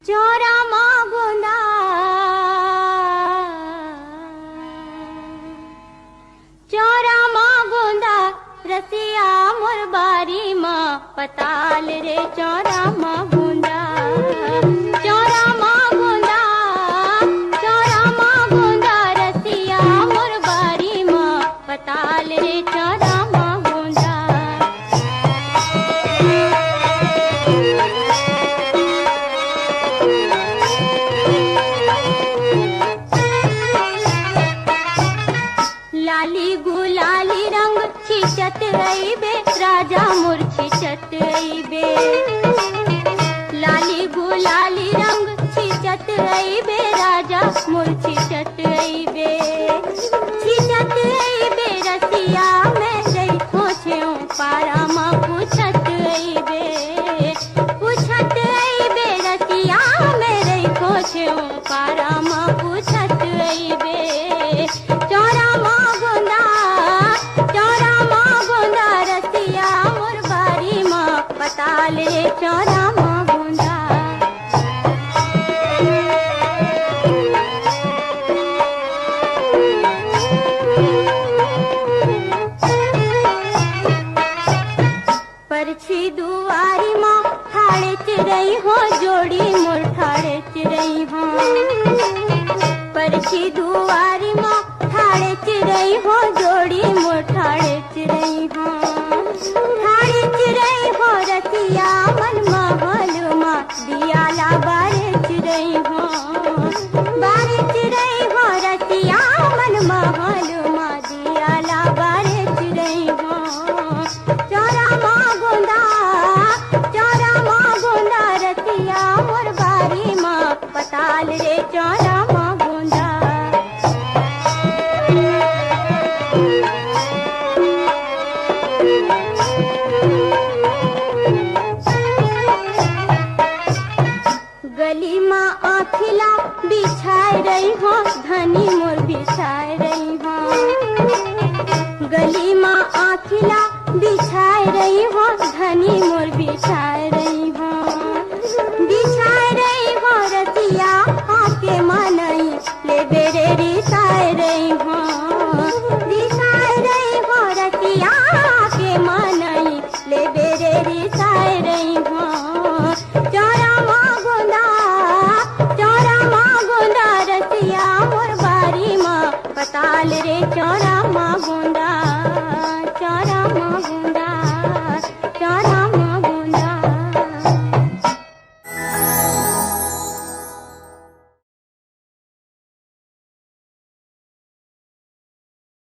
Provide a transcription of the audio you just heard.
चौरा माँ गोंदा चौरा माँ गोंदा रसिया मोर बारी माँ पताल रे चौरा माँ गोंदा चौरा माँ गोंदा चौरा माँ गोंदा रसिया मोर बारी माँ पताल रे चौरा माँ गोंदा लाली गुलाली रंग छिचत बे राजा मोर छिचत बे लाली गुलाली रंग छिचत बे राजा मोर छिचत बे छिचत बे रसिया में रही खोछे पारा माँ पूछत बे बे रसिया में रही खोछे पारा माँ पूछत बे चौरा माँ गोंदा चौरा माँ गोंदा रसिया मोर बारी माँ पताल रे चौरा माँ गोंदा परछी दुआरी माँ ठाड़े चिरई हो जोड़ी मोर ठाड़े चिरई हो परछी दुआरी माँ ठाड़े चिरई हो जोड़ी मोर ठाड़े चिरई हो ठाड़े चिरई हो रसिया मन महल माँ दियाला बारे चिरई हो बारे चिरई हो रसिया मन महल माँ दियाला बारे चिरई हो चौरा माँ गोंदा रसिया मोर बारी माँ पताल रे चौरा माँ गोंदा गली माँ आँखिला बिछाए रही हो धनी मोर बिछाए रही हो गली माँ आँखिला बिछाए रही हो धनी मोर बिछाए रही हो रसिया आके मनई ले बेरे रिसाए रही हो रिसाए रही हो रसिया आके मनई ले बेरे रिसाए रही हो चौरा माँ गोंदा रसिया मोर बारी माँ पताल रे चौरा माँ गोंदा चौरा